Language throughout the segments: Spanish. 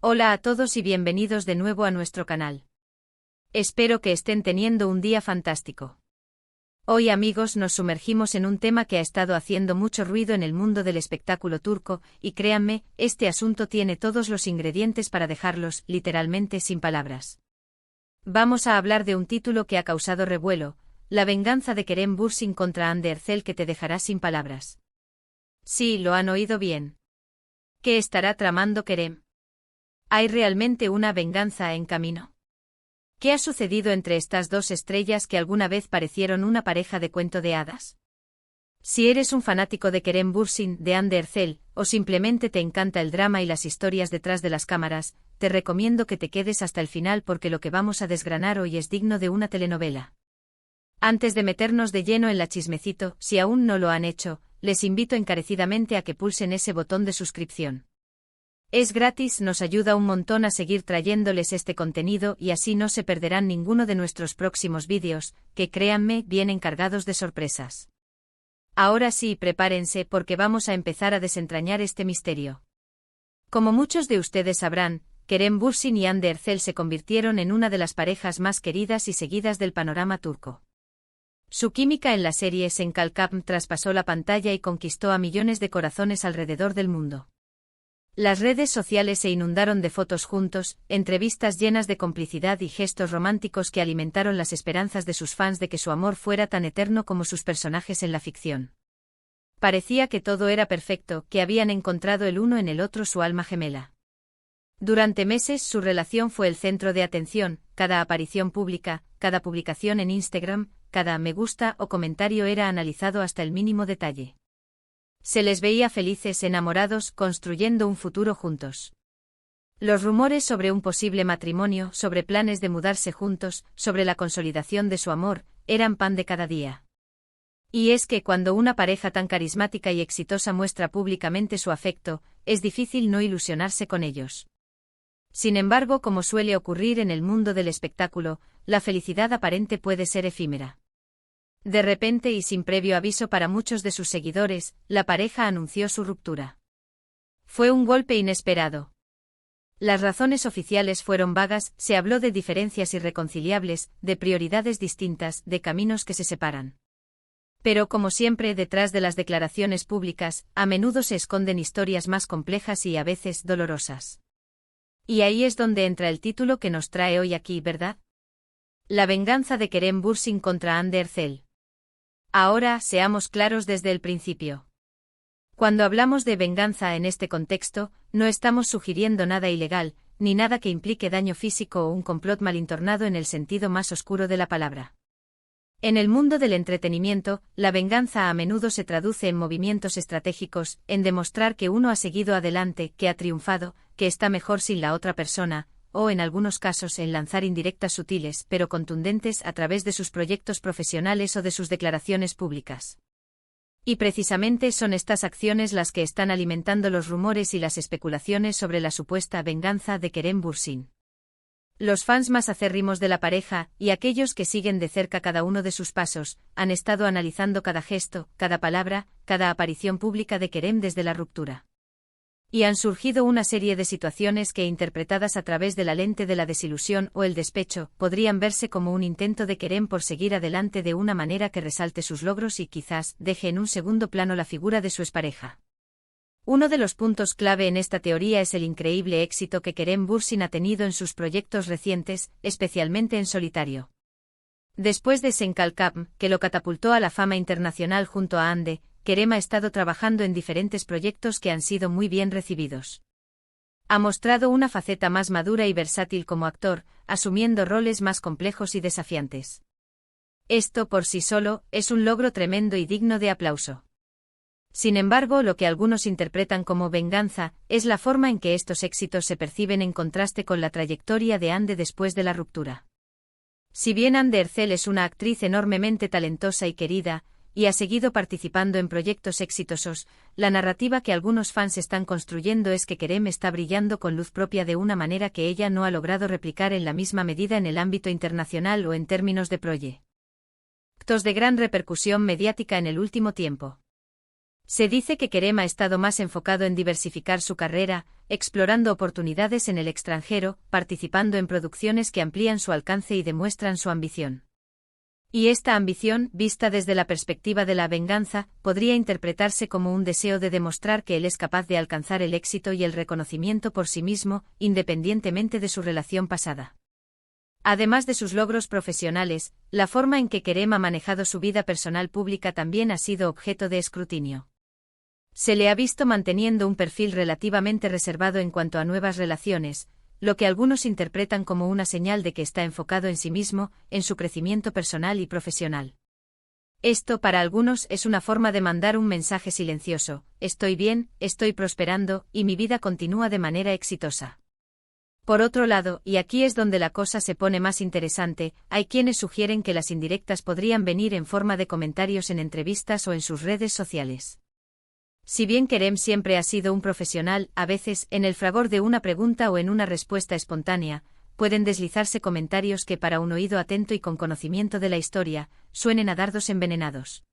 Hola a todos y bienvenidos de nuevo a nuestro canal. Espero que estén teniendo un día fantástico. Hoy, amigos, nos sumergimos en un tema que ha estado haciendo mucho ruido en el mundo del espectáculo turco, y créanme, este asunto tiene todos los ingredientes para dejarlos, literalmente, sin palabras. Vamos a hablar de un título que ha causado revuelo: La venganza de Kerem Bürsin contra Hande Erçel, que te dejará sin palabras. Sí, lo han oído bien. ¿Qué estará tramando Kerem? ¿Hay realmente una venganza en camino? ¿Qué ha sucedido entre estas dos estrellas que alguna vez parecieron una pareja de cuento de hadas? Si eres un fanático de Kerem Bürsin, de Hande Erçel, o simplemente te encanta el drama y las historias detrás de las cámaras, te recomiendo que te quedes hasta el final porque lo que vamos a desgranar hoy es digno de una telenovela. Antes de meternos de lleno en la chismecito, si aún no lo han hecho, les invito encarecidamente a que pulsen ese botón de suscripción. Es gratis, nos ayuda un montón a seguir trayéndoles este contenido y así no se perderán ninguno de nuestros próximos vídeos, que créanme, vienen cargados de sorpresas. Ahora sí, prepárense porque vamos a empezar a desentrañar este misterio. Como muchos de ustedes sabrán, Kerem Bürsin y Hande Erçel se convirtieron en una de las parejas más queridas y seguidas del panorama turco. Su química en la serie Senkalkam traspasó la pantalla y conquistó a millones de corazones alrededor del mundo. Las redes sociales se inundaron de fotos juntos, entrevistas llenas de complicidad y gestos románticos que alimentaron las esperanzas de sus fans de que su amor fuera tan eterno como sus personajes en la ficción. Parecía que todo era perfecto, que habían encontrado el uno en el otro su alma gemela. Durante meses su relación fue el centro de atención, cada aparición pública, cada publicación en Instagram, cada me gusta o comentario era analizado hasta el mínimo detalle. Se les veía felices, enamorados, construyendo un futuro juntos. Los rumores sobre un posible matrimonio, sobre planes de mudarse juntos, sobre la consolidación de su amor, eran pan de cada día. Y es que cuando una pareja tan carismática y exitosa muestra públicamente su afecto, es difícil no ilusionarse con ellos. Sin embargo, como suele ocurrir en el mundo del espectáculo, la felicidad aparente puede ser efímera. De repente y sin previo aviso para muchos de sus seguidores, la pareja anunció su ruptura. Fue un golpe inesperado. Las razones oficiales fueron vagas, se habló de diferencias irreconciliables, de prioridades distintas, de caminos que se separan. Pero como siempre, detrás de las declaraciones públicas, a menudo se esconden historias más complejas y a veces dolorosas. Y ahí es donde entra el título que nos trae hoy aquí, ¿verdad? La venganza de Kerem Bürsin contra Hande Erçel. Ahora, seamos claros desde el principio. Cuando hablamos de venganza en este contexto, no estamos sugiriendo nada ilegal, ni nada que implique daño físico o un complot malintornado en el sentido más oscuro de la palabra. En el mundo del entretenimiento, la venganza a menudo se traduce en movimientos estratégicos, en demostrar que uno ha seguido adelante, que ha triunfado, que está mejor sin la otra persona, o en algunos casos en lanzar indirectas sutiles pero contundentes a través de sus proyectos profesionales o de sus declaraciones públicas. Y precisamente son estas acciones las que están alimentando los rumores y las especulaciones sobre la supuesta venganza de Kerem Bürsin. Los fans más acérrimos de la pareja, y aquellos que siguen de cerca cada uno de sus pasos, han estado analizando cada gesto, cada palabra, cada aparición pública de Kerem desde la ruptura. Y han surgido una serie de situaciones que, interpretadas a través de la lente de la desilusión o el despecho, podrían verse como un intento de Kerem por seguir adelante de una manera que resalte sus logros y quizás deje en un segundo plano la figura de su expareja. Uno de los puntos clave en esta teoría es el increíble éxito que Kerem Bürsin ha tenido en sus proyectos recientes, especialmente en solitario. Después de Senkalkam, que lo catapultó a la fama internacional junto a Hande, Kerem ha estado trabajando en diferentes proyectos que han sido muy bien recibidos. Ha mostrado una faceta más madura y versátil como actor, asumiendo roles más complejos y desafiantes. Esto por sí solo es un logro tremendo y digno de aplauso. Sin embargo, lo que algunos interpretan como venganza es la forma en que estos éxitos se perciben en contraste con la trayectoria de Hande después de la ruptura. Si bien Hande Erçel es una actriz enormemente talentosa y querida, y ha seguido participando en proyectos exitosos, la narrativa que algunos fans están construyendo es que Kerem está brillando con luz propia de una manera que ella no ha logrado replicar en la misma medida en el ámbito internacional o en términos de proyectos de gran repercusión mediática en el último tiempo. Se dice que Kerem ha estado más enfocado en diversificar su carrera, explorando oportunidades en el extranjero, participando en producciones que amplían su alcance y demuestran su ambición. Y esta ambición, vista desde la perspectiva de la venganza, podría interpretarse como un deseo de demostrar que él es capaz de alcanzar el éxito y el reconocimiento por sí mismo, independientemente de su relación pasada. Además de sus logros profesionales, la forma en que Kerem ha manejado su vida personal pública también ha sido objeto de escrutinio. Se le ha visto manteniendo un perfil relativamente reservado en cuanto a nuevas relaciones, lo que algunos interpretan como una señal de que está enfocado en sí mismo, en su crecimiento personal y profesional. Esto para algunos es una forma de mandar un mensaje silencioso: estoy bien, estoy prosperando, y mi vida continúa de manera exitosa. Por otro lado, y aquí es donde la cosa se pone más interesante, hay quienes sugieren que las indirectas podrían venir en forma de comentarios en entrevistas o en sus redes sociales. Si bien Kerem siempre ha sido un profesional, a veces, en el fragor de una pregunta o en una respuesta espontánea, pueden deslizarse comentarios que para un oído atento y con conocimiento de la historia, suenen a dardos envenenados.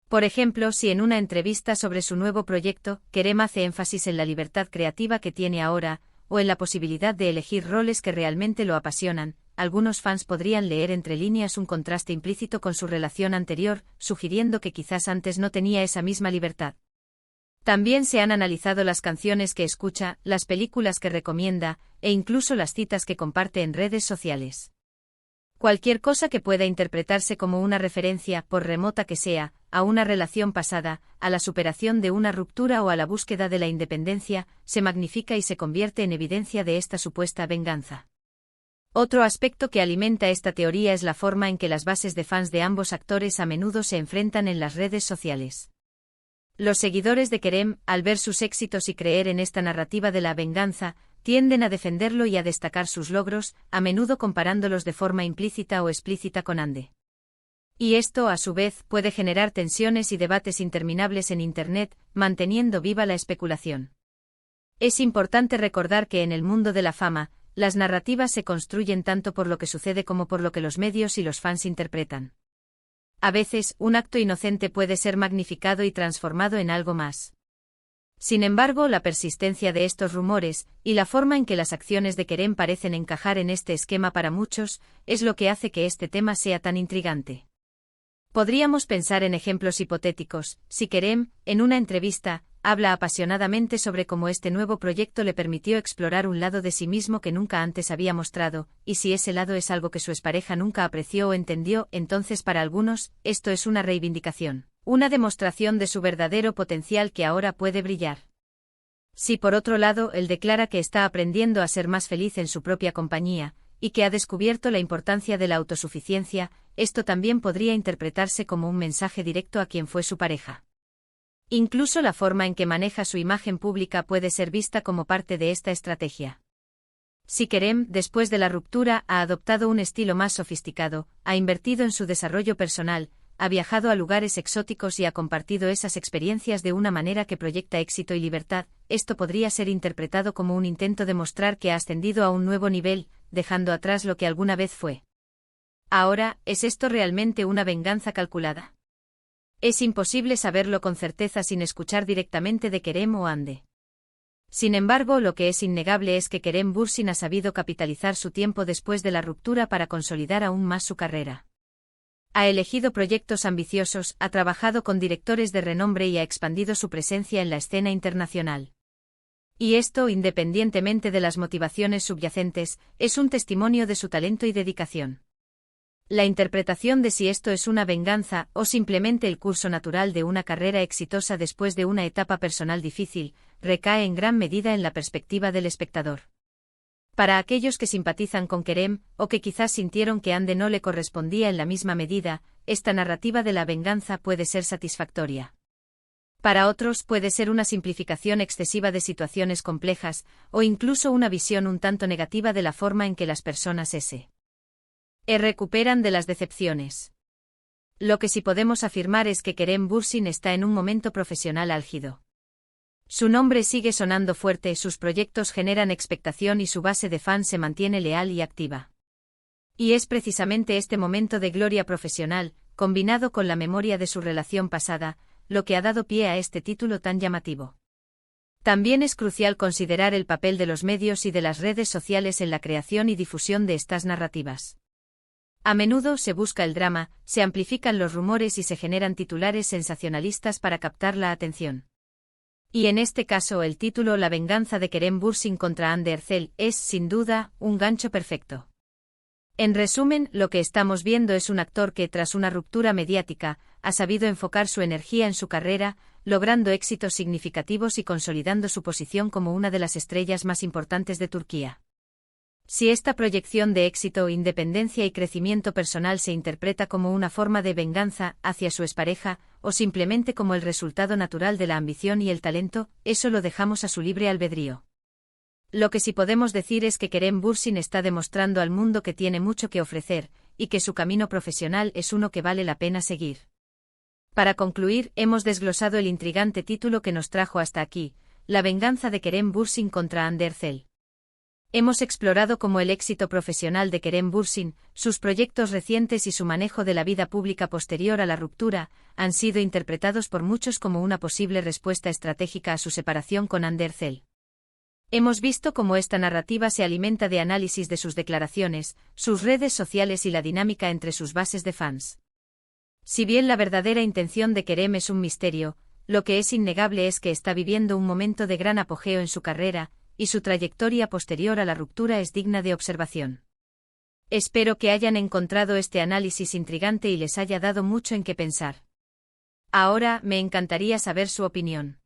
Por ejemplo, si en una entrevista sobre su nuevo proyecto, Kerem hace énfasis en la libertad creativa que tiene ahora, o en la posibilidad de elegir roles que realmente lo apasionan, algunos fans podrían leer entre líneas un contraste implícito con su relación anterior, sugiriendo que quizás antes no tenía esa misma libertad. También se han analizado las canciones que escucha, las películas que recomienda, e incluso las citas que comparte en redes sociales. Cualquier cosa que pueda interpretarse como una referencia, por remota que sea, a una relación pasada, a la superación de una ruptura o a la búsqueda de la independencia, se magnifica y se convierte en evidencia de esta supuesta venganza. Otro aspecto que alimenta esta teoría es la forma en que las bases de fans de ambos actores a menudo se enfrentan en las redes sociales. Los seguidores de Kerem, al ver sus éxitos y creer en esta narrativa de la venganza, tienden a defenderlo y a destacar sus logros, a menudo comparándolos de forma implícita o explícita con Ande. Y esto, a su vez, puede generar tensiones y debates interminables en Internet, manteniendo viva la especulación. Es importante recordar que en el mundo de la fama, las narrativas se construyen tanto por lo que sucede como por lo que los medios y los fans interpretan. A veces, un acto inocente puede ser magnificado y transformado en algo más. Sin embargo, la persistencia de estos rumores, y la forma en que las acciones de Kerem parecen encajar en este esquema para muchos, es lo que hace que este tema sea tan intrigante. Podríamos pensar en ejemplos hipotéticos. Si Kerem, en una entrevista, habla apasionadamente sobre cómo este nuevo proyecto le permitió explorar un lado de sí mismo que nunca antes había mostrado, y si ese lado es algo que su expareja nunca apreció o entendió, entonces para algunos, esto es una reivindicación, una demostración de su verdadero potencial que ahora puede brillar. Si por otro lado él declara que está aprendiendo a ser más feliz en su propia compañía, y que ha descubierto la importancia de la autosuficiencia, esto también podría interpretarse como un mensaje directo a quien fue su pareja. Incluso la forma en que maneja su imagen pública puede ser vista como parte de esta estrategia. Si Kerem, después de la ruptura, ha adoptado un estilo más sofisticado, ha invertido en su desarrollo personal, ha viajado a lugares exóticos y ha compartido esas experiencias de una manera que proyecta éxito y libertad, esto podría ser interpretado como un intento de mostrar que ha ascendido a un nuevo nivel, dejando atrás lo que alguna vez fue. Ahora, ¿es esto realmente una venganza calculada? Es imposible saberlo con certeza sin escuchar directamente de Kerem o Ande. Sin embargo, lo que es innegable es que Kerem Bürsin ha sabido capitalizar su tiempo después de la ruptura para consolidar aún más su carrera. Ha elegido proyectos ambiciosos, ha trabajado con directores de renombre y ha expandido su presencia en la escena internacional. Y esto, independientemente de las motivaciones subyacentes, es un testimonio de su talento y dedicación. La interpretación de si esto es una venganza o simplemente el curso natural de una carrera exitosa después de una etapa personal difícil, recae en gran medida en la perspectiva del espectador. Para aquellos que simpatizan con Kerem, o que quizás sintieron que Ande no le correspondía en la misma medida, esta narrativa de la venganza puede ser satisfactoria. Para otros puede ser una simplificación excesiva de situaciones complejas, o incluso una visión un tanto negativa de la forma en que las personas se recuperan de las decepciones. Lo que sí podemos afirmar es que Kerem Bürsin está en un momento profesional álgido. Su nombre sigue sonando fuerte, sus proyectos generan expectación y su base de fans se mantiene leal y activa. Y es precisamente este momento de gloria profesional, combinado con la memoria de su relación pasada, lo que ha dado pie a este título tan llamativo. También es crucial considerar el papel de los medios y de las redes sociales en la creación y difusión de estas narrativas. A menudo se busca el drama, se amplifican los rumores y se generan titulares sensacionalistas para captar la atención. Y en este caso el título La venganza de Kerem Bürsin contra Hande Erçel es, sin duda, un gancho perfecto. En resumen, lo que estamos viendo es un actor que, tras una ruptura mediática, ha sabido enfocar su energía en su carrera, logrando éxitos significativos y consolidando su posición como una de las estrellas más importantes de Turquía. Si esta proyección de éxito, independencia y crecimiento personal se interpreta como una forma de venganza hacia su expareja, o simplemente como el resultado natural de la ambición y el talento, eso lo dejamos a su libre albedrío. Lo que sí podemos decir es que Kerem Bürsin está demostrando al mundo que tiene mucho que ofrecer, y que su camino profesional es uno que vale la pena seguir. Para concluir, hemos desglosado el intrigante título que nos trajo hasta aquí, La venganza de Kerem Bürsin contra Hande Erçel. Hemos explorado cómo el éxito profesional de Kerem Bürsin, sus proyectos recientes y su manejo de la vida pública posterior a la ruptura, han sido interpretados por muchos como una posible respuesta estratégica a su separación con Hande Erçel. Hemos visto cómo esta narrativa se alimenta de análisis de sus declaraciones, sus redes sociales y la dinámica entre sus bases de fans. Si bien la verdadera intención de Kerem es un misterio, lo que es innegable es que está viviendo un momento de gran apogeo en su carrera, y su trayectoria posterior a la ruptura es digna de observación. Espero que hayan encontrado este análisis intrigante y les haya dado mucho en qué pensar. Ahora, me encantaría saber su opinión.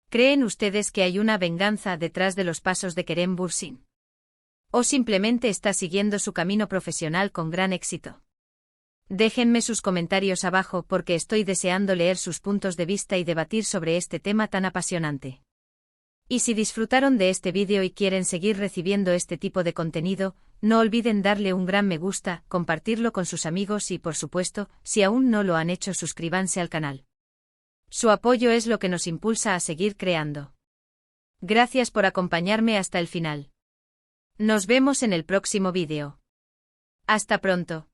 ¿Creen ustedes que hay una venganza detrás de los pasos de Kerem Bürsin? ¿O simplemente está siguiendo su camino profesional con gran éxito? Déjenme sus comentarios abajo porque estoy deseando leer sus puntos de vista y debatir sobre este tema tan apasionante. Y si disfrutaron de este vídeo y quieren seguir recibiendo este tipo de contenido, no olviden darle un gran me gusta, compartirlo con sus amigos y, por supuesto, si aún no lo han hecho, suscríbanse al canal. Su apoyo es lo que nos impulsa a seguir creando. Gracias por acompañarme hasta el final. Nos vemos en el próximo vídeo. Hasta pronto.